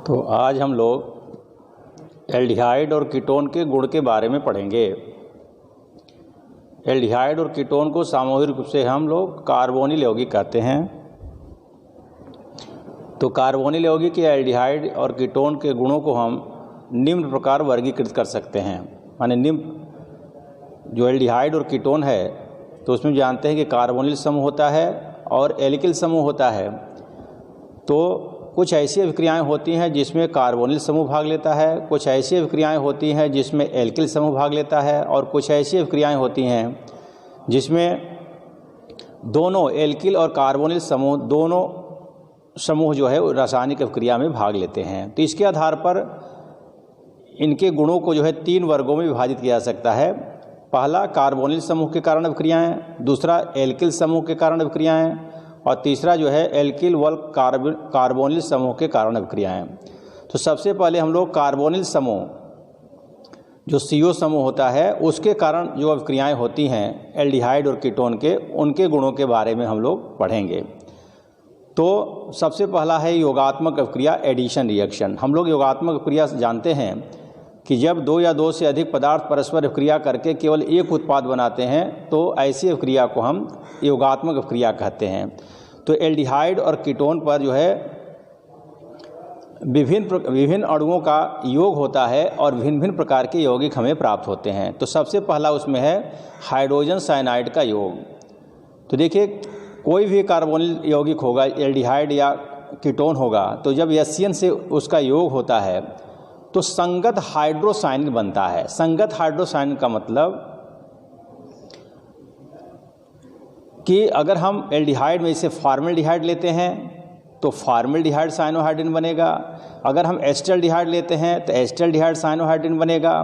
तो आज हम लोग एल्डिहाइड और कीटोन के गुण के बारे में पढ़ेंगे। एल्डिहाइड और कीटोन को सामूहिक रूप से हम लोग कार्बोनिल यौगिक कहते हैं। तो कार्बोनिल यौगिक या एल्डिहाइड और कीटोन के गुणों को हम निम्न प्रकार वर्गीकृत कर सकते हैं। माने निम्न जो एल्डिहाइड और कीटोन है तो उसमें जानते हैं कि कार्बोनिल समूह होता है और एल्किल समूह होता है। तो कुछ ऐसी अभिक्रियाएं होती हैं जिसमें कार्बोनिल समूह भाग लेता है, कुछ ऐसी अभिक्रियाएं होती हैं जिसमें एल्किल समूह भाग लेता है और कुछ ऐसी अभिक्रियाएं होती हैं जिसमें दोनों एल्किल और कार्बोनिल समूह दोनों समूह जो है रासायनिक अभिक्रिया में भाग लेते हैं। तो इसके आधार पर इनके गुणों को जो है 3 वर्गों में विभाजित किया जा सकता है। पहला कार्बोनिल समूह के कारण अभिक्रियाएं, दूसरा एल्किल समूह के कारण अभिक्रियाएं और तीसरा जो है एल्किल व कार्बोनिल समूह के कारण अभिक्रियाएं। तो सबसे पहले हम लोग कार्बोनिल समूह जो CO समूह होता है उसके कारण जो अभिक्रियाएं होती हैं एल्डिहाइड और कीटोन के, उनके गुणों के बारे में हम लोग पढ़ेंगे। तो सबसे पहला है योगात्मक अभिक्रिया, एडिशन रिएक्शन। हम लोग योगात्मक अभिक्रिया जानते हैं कि जब 2 या 2 से अधिक पदार्थ परस्पर अभिक्रिया करके केवल एक उत्पाद बनाते हैं तो ऐसी अभिक्रिया को हम योगात्मक अभिक्रिया कहते हैं। तो एल्डिहाइड और कीटोन पर जो है विभिन्न अणुओं का योग होता है और भिन्न भिन्न प्रकार के यौगिक हमें प्राप्त होते हैं। तो सबसे पहला उसमें है हाइड्रोजन साइनाइड का योग। तो देखिए कोई भी कार्बोनिल यौगिक होगा, एल्डिहाइड या कीटोन होगा, तो जब HCN से उसका योग होता है तो संगत हाइड्रोसायनिक बनता है। संगत हाइड्रोसायनिक का मतलब कि अगर हम एल्डिहाइड में इसे फॉर्मल्डिहाइड लेते हैं तो फॉर्मल्डिहाइड साइनोहाइड्रिन बनेगा। अगर हम एस्टल्डिहाइड लेते हैं तो एस्टल्डिहाइड साइनोहाइड्रिन बनेगा।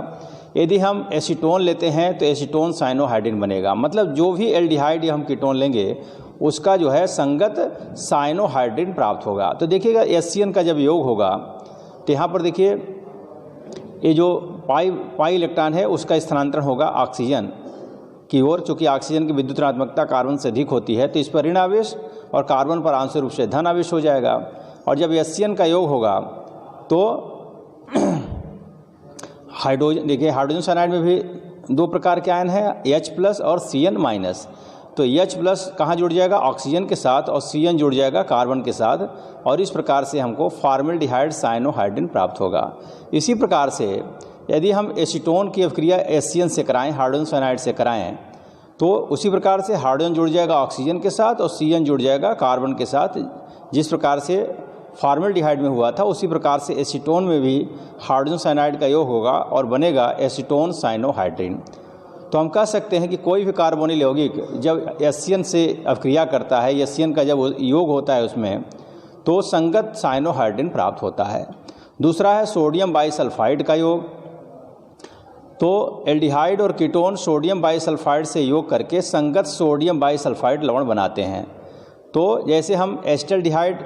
यदि हम एसीटोन लेते हैं तो एसीटोन साइनोहाइड्रिन बनेगा। मतलब जो भी एल्डिहाइड या हम कीटोन लेंगे उसका जो है संगत साइनोहाइड्रिन प्राप्त होगा। तो देखिएगा HCN का जब योग होगा तो यहाँ पर देखिए ये जो पाई इलेक्ट्रॉन है उसका स्थानांतरण होगा ऑक्सीजन की ओर। चूँकि ऑक्सीजन की विद्युत ऋणात्मकता कार्बन से अधिक होती है तो इस पर ऋण आवेश और कार्बन पर आंशिक रूप से धन आवेश हो जाएगा। और जब HCN का योग होगा तो हाइड्रोजन, देखिए हाइड्रोजन साइनाइड में भी 2 प्रकार के आयन हैं, H+ और Cn-। तो H+ कहाँ जुड़ जाएगा? ऑक्सीजन के साथ, और Cn जुड़ जाएगा कार्बन के साथ, और इस प्रकार से हमको फॉर्मल्डिहाइड साइनोहाइड्रिन प्राप्त होगा। इसी प्रकार से यदि हम एसीटोन की अभिक्रिया HCN से कराएं, हाइड्रोजन साइनाइड से कराएं, तो उसी प्रकार से हाइड्रोजन जुड़ जाएगा ऑक्सीजन के साथ और Cn जुड़ जाएगा कार्बन के साथ। जिस प्रकार से फॉर्मल्डिहाइड में हुआ था उसी प्रकार से एसीटोन में भी हाइड्रोजन साइनाइड का योग होगा और बनेगा एसीटोन साइनोहाइड्रिन। तो हम कह सकते हैं कि कोई भी कार्बोनिल यौगिक जब HCN से अभिक्रिया करता है, HCN का जब योग होता है उसमें, तो संगत साइनोहाइड्रिन प्राप्त होता है। दूसरा है सोडियम बाइसल्फाइड का योग। तो एल्डिहाइड और कीटोन सोडियम बाइसल्फाइड से योग करके संगत सोडियम बाइसल्फाइड लवण बनाते हैं। तो जैसे हम एस्टल्डिहाइड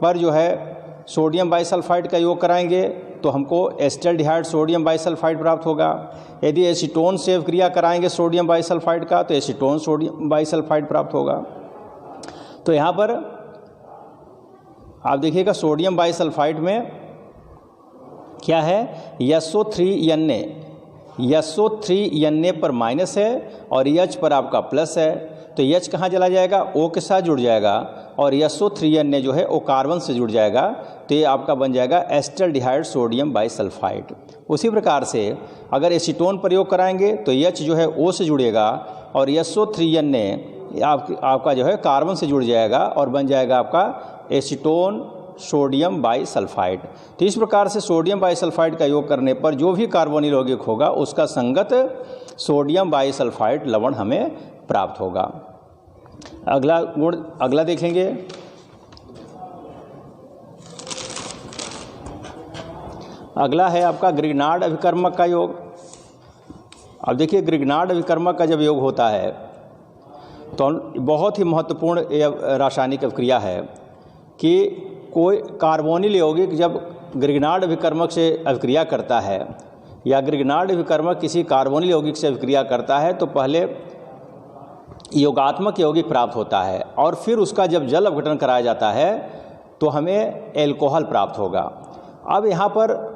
पर जो है सोडियम बाइसल्फाइड का योग कराएंगे तो हमको एस्टल्डिहाइड सोडियम बाइसल्फाइड प्राप्त होगा। यदि एसीटोन से अभिक्रिया कराएंगे सोडियम बाइसल्फाइड का तो एसीटोन सोडियम बाइसल्फाइड प्राप्त होगा। तो यहाँ पर आप देखिएगा सोडियम बाइसल्फाइड में क्या है? SO3Na। SO3Na पर माइनस है और H पर आपका प्लस है। तो H कहाँ चला जाएगा? O के साथ जुड़ जाएगा और SO3Na जो है वो कार्बन से जुड़ जाएगा। तो ये आपका बन जाएगा एस्टल्डिहाइड सोडियम बाइसल्फाइड। उसी प्रकार से अगर एसीटोन प्रयोग कराएंगे तो H जो है O से जुड़ेगा और SO3Na आपका जो है कार्बन से जुड़ जाएगा और बन जाएगा आपका एसीटोन सोडियम बाइसल्फाइड। तो इस प्रकार से सोडियम बाइसल्फाइड का योग करने पर जो भी कार्बोनिल यौगिक होगा उसका संगत सोडियम बाइसल्फाइड लवण हमें प्राप्त होगा। अगला गुण अगला देखेंगे। अगला है आपका ग्रिग्नार्ड अभिकर्मक का योग। अब देखिए ग्रिग्नार्ड अभिकर्मक का जब योग होता है तो बहुत ही महत्वपूर्ण रासायनिक अभिक्रिया है कि कोई कार्बोनिल यौगिक जब ग्रिग्नार्ड अभिकर्मक से अभिक्रिया करता है या ग्रिग्नार्ड अभिकर्मक किसी कार्बोनिल यौगिक से अभिक्रिया करता है तो पहले योगात्मक यौगिक प्राप्त होता है और फिर उसका जब जल अपघटन कराया जाता है तो हमें एल्कोहल प्राप्त होगा। अब यहाँ पर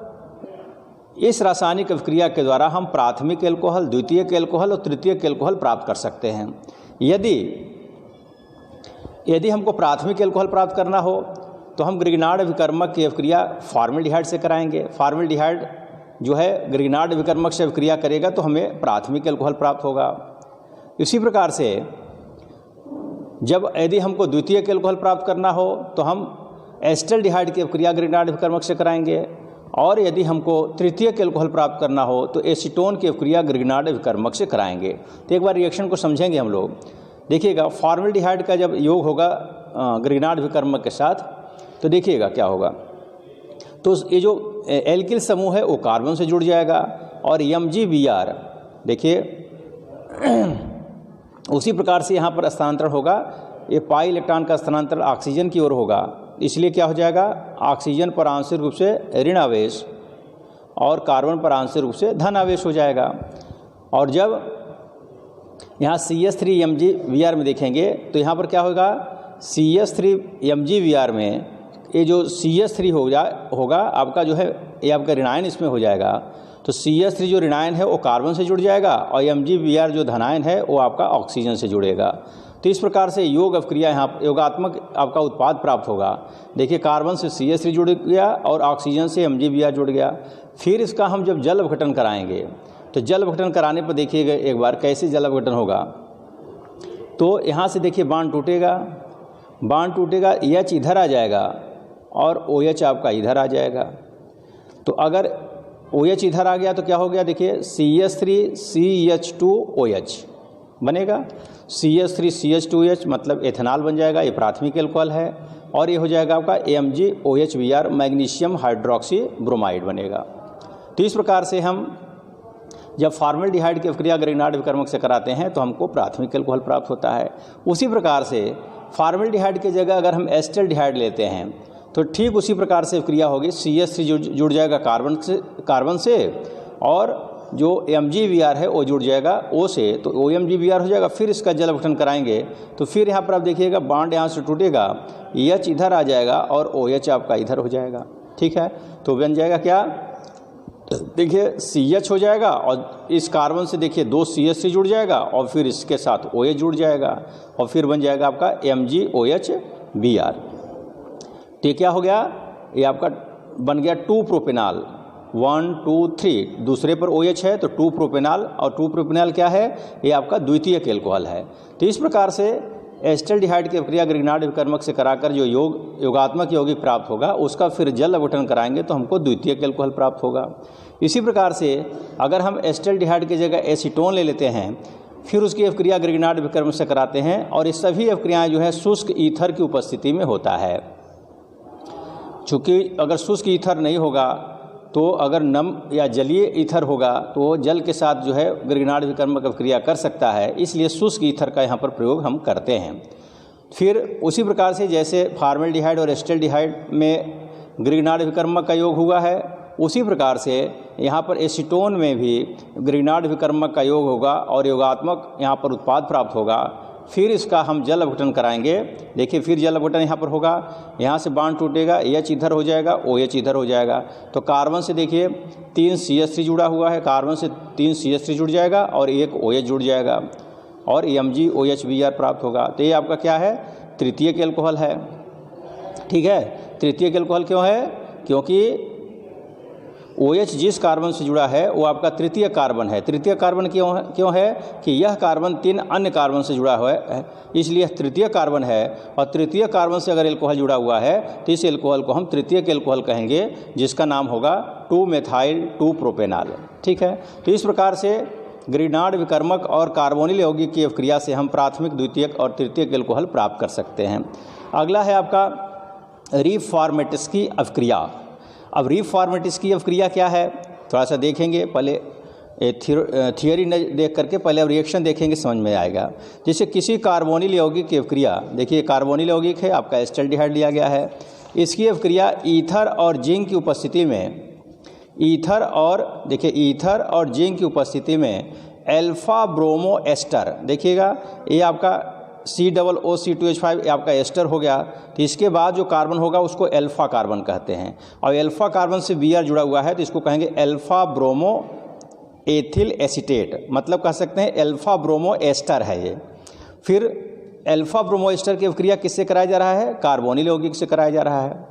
इस रासायनिक अभिक्रिया के द्वारा हम प्राथमिक एल्कोहल, द्वितीयक एल्कोहल और तृतीयक एल्कोहल प्राप्त कर सकते हैं। यदि हमको प्राथमिक एल्कोहल प्राप्त करना हो तो हम ग्रिग्नार्ड विकर्मक की अभिक्रिया फॉर्मेल्डिहाइड से कराएंगे। फॉर्मेल्डिहाइड जो है ग्रिग्नार्ड विकर्मक से अभिक्रिया करेगा तो हमें प्राथमिक एल्कोहल प्राप्त होगा। इसी प्रकार से यदि हमको द्वितीयक एल्कोहल प्राप्त करना हो तो हम एस्टल्डिहाइड की अभिक्रिया ग्रिग्नार्ड विकर्मक से कराएंगे, और यदि हमको तृतीयक एल्कोहल प्राप्त करना हो तो एसीटोन की अभिक्रिया ग्रिग्नार्ड विकर्मक से कराएंगे। तो एक बार रिएक्शन को समझेंगे हम लोग। देखिएगा, फॉर्मेल्डिहाइड का जब योग होगा ग्रिग्नार्ड विकर्मक के साथ तो देखिएगा क्या होगा। तो ये जो एल्किल समूह है वो कार्बन से जुड़ जाएगा, और MgBr देखिए उसी प्रकार से यहाँ पर स्थानांतरण होगा। ये पाई इलेक्ट्रॉन का स्थानांतरण ऑक्सीजन की ओर होगा, इसलिए क्या हो जाएगा, ऑक्सीजन पर आंशिक रूप से ऋण आवेश और कार्बन पर आंशिक रूप से धन आवेश हो जाएगा। और जब यहाँ CH3MgBr में देखेंगे तो यहाँ पर क्या होगा, CH3MgBr में ये जो CH3 होगा आपका जो है ये आपका ऋणायन इसमें हो जाएगा। तो CH3 जो ऋणायन है वो कार्बन से जुड़ जाएगा, और MgBr जो धनायन है वो आपका ऑक्सीजन से जुड़ेगा। तो इस प्रकार से योग अभिक्रिया यहाँ योगात्मक आपका उत्पाद प्राप्त होगा। देखिए, कार्बन से CH3 जुड़ गया और ऑक्सीजन से MgBr जुड़ गया। फिर इसका हम जब जल अपघटन कराएंगे तो जल अपघटन कराने पर देखिएगा एक बार कैसे जल अपघटन होगा। तो यहाँ से देखिए बांड टूटेगा, H इधर आ जाएगा और OH आपका इधर आ जाएगा। तो अगर OH इधर आ गया तो क्या हो गया, देखिए CH3CH2OH बनेगा। CH3CH2OH मतलब एथेनॉल बन जाएगा, ये प्राथमिक एल्कोहल है, और ये हो जाएगा आपका MgOHBr मैग्नीशियम हाइड्रोक्सी ब्रोमाइड बनेगा। तो इस प्रकार से हम जब फॉर्मेल्डिहाइड की अभिक्रिया ग्रिग्नार्ड विकर्मक से कराते हैं तो हमको प्राथमिक एल्कोहल प्राप्त होता है। उसी प्रकार से फॉर्मेल्डिहाइड की जगह अगर हम एस्टल्डिहाइड लेते हैं तो ठीक उसी प्रकार से क्रिया होगी। CH3 जुड़ जाएगा कार्बन से और जो MgBr है वो जुड़ जाएगा O से, तो OMgBr हो जाएगा। फिर इसका जल अपघटन कराएंगे तो फिर यहाँ पर आप देखिएगा बांड यहाँ से टूटेगा, H इधर आ जाएगा और OH आपका इधर हो जाएगा। ठीक है, तो बन जाएगा क्या, देखिए CH हो जाएगा और इस कार्बन से देखिए 2 CH3 जुड़ जाएगा और फिर इसके साथ OH जुड़ जाएगा और फिर बन जाएगा आपका MgOHBr। तो क्या हो गया, ये आपका बन गया 2 प्रोपेनॉल। 1 2 3 दूसरे पर OH है तो 2 प्रोपेनॉल, और 2 प्रोपेनॉल क्या है, ये आपका द्वितीयक एल्कोहल है। तो इस प्रकार से एस्टल्डिहाइड की अभिक्रिया ग्रिग्नार्ड विकर्मक से कराकर जो योगात्मक यौगिक प्राप्त होगा उसका फिर जल अपघटन कराएंगे तो हमको द्वितीयक एल्कोहल प्राप्त होगा। इसी प्रकार से अगर हम एस्टल्डिहाइड की जगह एसीटोन ले लेते हैं, फिर उसकी अभिक्रिया ग्रिग्नार्ड विकर्मक से कराते हैं, और ये सभी अभिक्रियाएँ जो है शुष्क ईथर की उपस्थिति में होता है। चूँकि अगर शुष्क ईथर नहीं होगा तो अगर नम या जलीय ईथर होगा तो जल के साथ जो है ग्रिग्नार्ड विकर्मक अभिक्रिया कर सकता है, इसलिए शुष्क ईथर का यहाँ पर प्रयोग हम करते हैं। फिर उसी प्रकार से जैसे फॉर्मेल्डिहाइड और एस्टल्डिहाइड में ग्रिग्नार्ड विकर्मक का योग हुआ है, उसी प्रकार से यहाँ पर एसीटोन में भी ग्रिग्नार्ड विकर्मक का योग होगा और योगात्मक यहाँ पर उत्पाद प्राप्त होगा। फिर इसका हम जल अपघटन कराएंगे। देखिए फिर जल अपघटन यहाँ पर होगा, यहाँ से बांड टूटेगा, H इधर हो जाएगा, OH इधर हो जाएगा। तो कार्बन से देखिए 3 CH3 जुड़ा हुआ है, कार्बन से 3 CH3 जुड़ जाएगा और 1 OH जुड़ जाएगा और MgOHBr प्राप्त होगा। तो ये आपका क्या है, तृतीयक एल्कोहल है। ठीक है, तृतीयक एल्कोहल क्यों है, क्योंकि OH जिस कार्बन से जुड़ा है वो आपका तृतीय कार्बन है। तृतीय कार्बन क्यों है कि यह कार्बन 3 अन्य कार्बन से जुड़ा हुआ है, इसलिए तृतीय कार्बन है। और तृतीय कार्बन से अगर एल्कोहल जुड़ा हुआ है तो इस एल्कोहल को हम तृतीयक एल्कोहल कहेंगे, जिसका नाम होगा 2-मेथाइल 2-प्रोपेनॉल। ठीक है, तो इस प्रकार से ग्रिग्नार्ड विकर्मक और कार्बोनिल यौगिक की अभिक्रिया से हम प्राथमिक, द्वितीयक और तृतीयक एल्कोहल प्राप्त कर सकते हैं। अगला है आपका रीफॉर्मेटिस्की अभिक्रिया। अब रीफॉर्मेटिस्की अभिक्रिया क्या है थोड़ा सा देखेंगे, पहले थियोरी देख करके पहले अब रिएक्शन देखेंगे, समझ में आएगा। जैसे किसी कार्बोनिल यौगिक की अभिक्रिया, देखिए कार्बोनिल यौगिक है आपका एस्टल्डिहाइड लिया गया है, इसकी अभिक्रिया ईथर और जिंक की उपस्थिति में, ईथर और जिंक की उपस्थिति में अल्फा ब्रोमो एस्टर, देखिएगा ये आपका COO2H5 आपका एस्टर हो गया। तो इसके बाद जो कार्बन होगा उसको अल्फा कार्बन कहते हैं, और अल्फा कार्बन से Br जुड़ा हुआ है तो इसको कहेंगे अल्फा ब्रोमो एथिल एसीटेट, मतलब कह सकते हैं अल्फा ब्रोमो एस्टर है ये। फिर अल्फा ब्रोमो एस्टर की अभिक्रिया किससे कराया जा रहा है? कार्बोनिल यौगिक से कराया जा रहा है।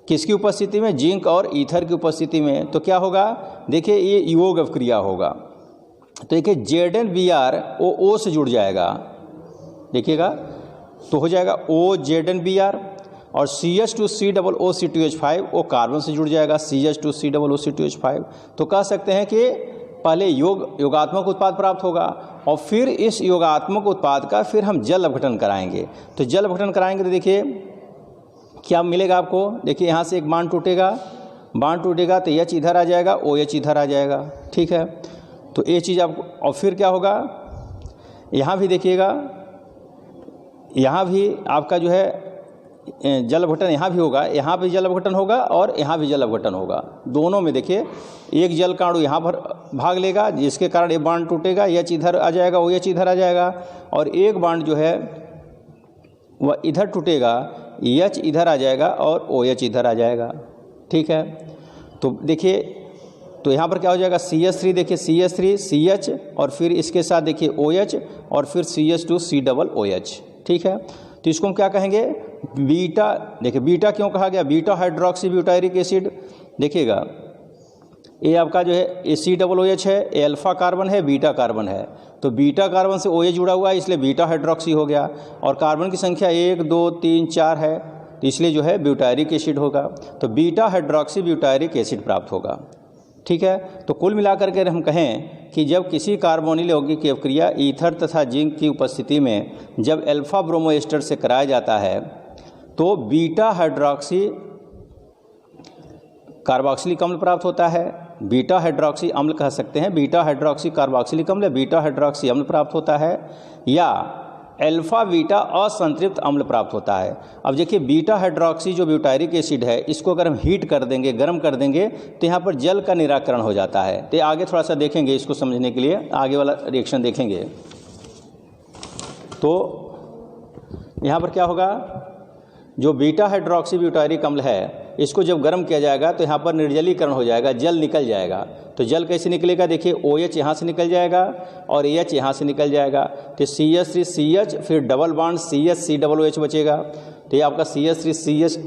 किसकी उपस्थिति में? जिंक और ईथर की उपस्थिति में। तो क्या होगा? देखिए ये योग अभिक्रिया होगा। तो देखिए ZnBr O से जुड़ जाएगा, देखिएगा तो हो जाएगा OZnBr, और CH2COO2H5 वो कार्बन से जुड़ जाएगा CH2COO2H5। तो कह सकते हैं कि पहले योगात्मक उत्पाद प्राप्त होगा और फिर इस योगात्मक उत्पाद का फिर हम जल अपघटन कराएंगे। तो जल अपघटन कराएंगे तो देखिए क्या मिलेगा आपको? देखिए यहाँ से एक बांड टूटेगा तो H इधर आ जाएगा, OH इधर आ जाएगा, ठीक है। तो ये चीज़ आपको, और फिर क्या होगा यहाँ भी देखिएगा, यहाँ भी आपका जो है जल अपघटन यहाँ भी होगा, यहाँ भी जल अपघटन होगा और यहाँ भी जल अपघटन होगा। दोनों में देखिए एक जल का अणु यहाँ पर भाग लेगा जिसके कारण एक बांड टूटेगा, H इधर आ जाएगा, OH इधर आ जाएगा, और एक बांड जो है वह इधर टूटेगा, H इधर आ जाएगा और OH इधर आ जाएगा, ठीक है। तो देखिए तो यहाँ पर क्या हो जाएगा? CH3, देखिए CH3 CH और फिर इसके साथ देखिए OH और फिर CH2COOH, ठीक है। तो इसको हम क्या कहेंगे? बीटा। देखिए बीटा क्यों कहा गया? Beta hydroxy butyric acid. देखिएगा ये आपका जो है COOH है, ये अल्फा कार्बन है, बीटा कार्बन है। तो बीटा कार्बन से OH जुड़ा हुआ है इसलिए बीटा हाइड्रोक्सी हो गया, और कार्बन की संख्या 1 2 3 4 है तो इसलिए जो है ब्यूटायरिक एसिड होगा। तो बीटा हाइड्रोक्सी ब्यूटायरिक एसिड प्राप्त होगा, ठीक है। तो कुल मिलाकर के हम कहें कि जब किसी कार्बोनिल यौगिक की अभिक्रिया ईथर तथा जिंक की उपस्थिति में जब अल्फा ब्रोमो एस्टर से कराया जाता है तो बीटा हाइड्रोक्सी कार्बोक्सिलिक अम्ल प्राप्त होता है। बीटा हाइड्रोक्सी अम्ल कह सकते हैं, बीटा हाइड्रोक्सी कार्बोक्सिलिक अम्ल, बीटा हाइड्रोक्सी अम्ल प्राप्त होता है, या अल्फा बीटा असंतृप्त अम्ल प्राप्त होता है। अब देखिए बीटा हाइड्रोक्सी जो ब्यूटायरिक एसिड है इसको अगर हम हीट कर देंगे, गर्म कर देंगे तो यहाँ पर जल का निराकरण हो जाता है। तो आगे थोड़ा सा देखेंगे, इसको समझने के लिए आगे वाला रिएक्शन देखेंगे। तो यहाँ पर क्या होगा? जो बीटा हाइड्रोक्सी ब्यूटायरिक अम्ल है इसको जब गर्म किया जाएगा तो यहाँ पर निर्जलीकरण हो जाएगा, जल निकल जाएगा। तो जल कैसे निकलेगा? देखिए OH यहाँ से निकल जाएगा और H यहाँ से निकल जाएगा, तो CH3 CH फिर डबल बॉन्ड CH COOH बचेगा। तो ये आपका CH3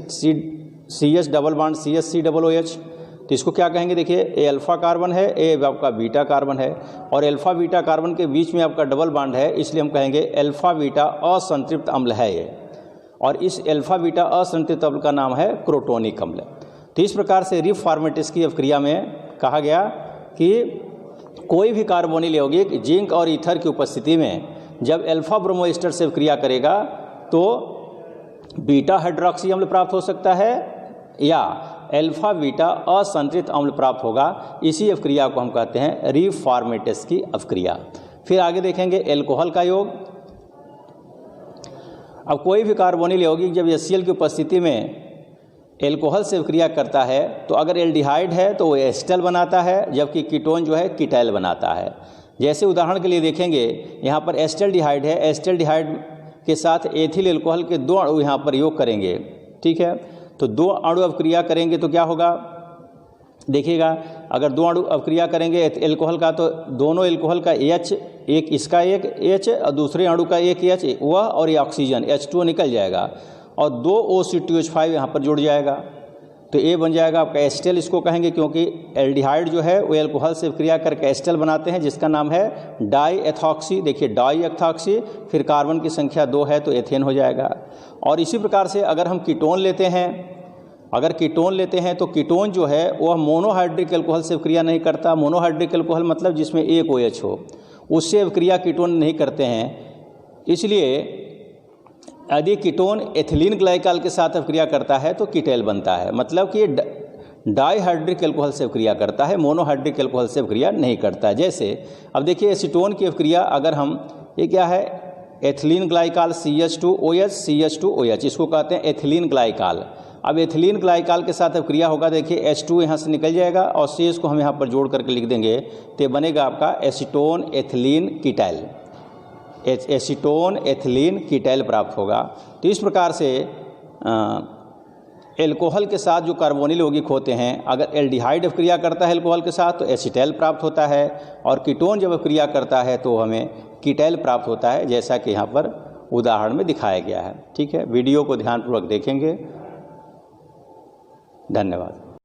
CH double bond CH COOH। तो इसको क्या कहेंगे? देखिए ये अल्फा कार्बन है, ये आपका बीटा कार्बन है, और अल्फा बीटा कार्बन के बीच में आपका डबल बॉन्ड है इसलिए हम कहेंगे अल्फा बीटा असंतृप्त अम्ल है ये, और इस अल्फा बीटा असंतृप्त अम्ल का नाम है क्रोटोनिक अम्ल। तो इस प्रकार से रिफ फॉर्मेटिस की अभिक्रिया में कहा गया कि कोई भी कार्बोनिल यौगिक जिंक और ईथर की उपस्थिति में जब अल्फा ब्रोमो एस्टर से अभिक्रिया करेगा तो बीटा हाइड्रोक्सी अम्ल प्राप्त हो सकता है या अल्फा बीटा असंतृप्त अम्ल प्राप्त होगा। इसी अभिक्रिया को हम कहते हैं रिफ फॉर्मेटिस की अभिक्रिया। फिर आगे देखेंगे एल्कोहल का योग। अब कोई भी कार्बोनिल यौगिक जब HCl की उपस्थिति में एल्कोहल से अभिक्रिया करता है तो अगर एल्डिहाइड है तो वो एस्टर बनाता है, जबकि कीटोन जो है कीटैल बनाता है। जैसे उदाहरण के लिए देखेंगे यहाँ पर एस्टल्डिहाइड है, एस्टल्डिहाइड के साथ एथिल एल्कोहल के 2 अणु यहाँ पर योग करेंगे, ठीक है। तो 2 अणु अभिक्रिया करेंगे तो क्या होगा? देखिएगा अगर 2 अणु अभिक्रिया करेंगे एल्कोहल का तो दोनों एल्कोहल का H, एक इसका एक H और दूसरे अणु का एक H, वह और ये ऑक्सीजन H2O निकल जाएगा और 2 O2H5 यहाँ पर जुड़ जाएगा। तो ये बन जाएगा आपका एस्टेल, इसको कहेंगे क्योंकि एल्डिहाइड जो है वो एल्कोहल से अभिक्रिया करके एस्टेल बनाते हैं जिसका नाम है डाई एथॉक्सी। देखिए डाई एथॉक्सी, फिर कार्बन की संख्या 2 है तो एथेन हो जाएगा। और इसी प्रकार से अगर हम कीटोन लेते हैं तो कीटोन जो है वह मोनोहाइड्रिक एल्कोहल से अभिक्रिया नहीं करता। मोनोहाइड्रिक एल्कोहल मतलब जिसमें एक OH हो, उससे अभिक्रिया कीटोन नहीं करते हैं। इसलिए यदि कीटोन एथिलीन ग्लाइकॉल के साथ अभिक्रिया करता है तो कीटैल बनता है, मतलब कि डाईहाइड्रिक एल्कोहल से अभिक्रिया करता है, मोनोहाइड्रिक एल्कोहल से अभिक्रिया नहीं करता है। जैसे अब देखिए एसीटोन की अभिक्रिया अगर हम, ये क्या है? एथिलीन ग्लाइकॉल CH2OH, इसको कहते हैं एथिलीन ग्लाइकॉल। अब एथिलीन ग्लाइकॉल के साथ अभिक्रिया होगा, देखिए H2 यहाँ से निकल जाएगा और CH को हम यहाँ पर जोड़ करके लिख देंगे तो बनेगा आपका एसीटोन एथिलीन कीटैल। एसीटोन एथिलीन कीटैल प्राप्त होगा। तो इस प्रकार से एल्कोहल के साथ जो कार्बोनिल यौगिक होते हैं, अगर एल्डिहाइड क्रिया करता है एल्कोहल के साथ तो एसीटैल प्राप्त होता है, और कीटोन जब क्रिया करता है तो हमें कीटैल प्राप्त होता है, जैसा कि यहाँ पर उदाहरण में दिखाया गया है। ठीक है, वीडियो को ध्यानपूर्वक देखेंगे। धन्यवाद।